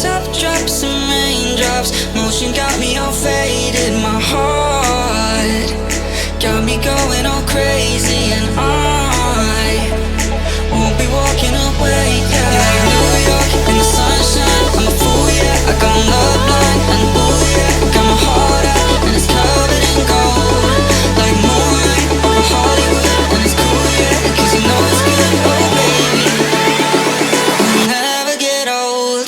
tough drops and raindrops. Motion got me all faded. My heart got me going all crazy, and I won't be walking away. Yeah, like New York in the sunshine. I'm a fool, yeah. I got love blind and ooh yeah. Got my heart out and it's covered in gold. Like moonlight over Hollywood, and it's cool, yeah. 'Cause you know it's good, oh baby. We'll never get old.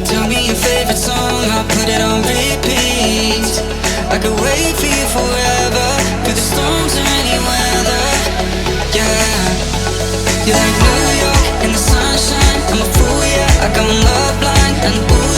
Tell me your favorite song, I'll put it on repeat. I could wait for you forever, through the storms or any weather. Yeah, you're like New York in the sunshine. I'm a fool, yeah. I got love blind and ooh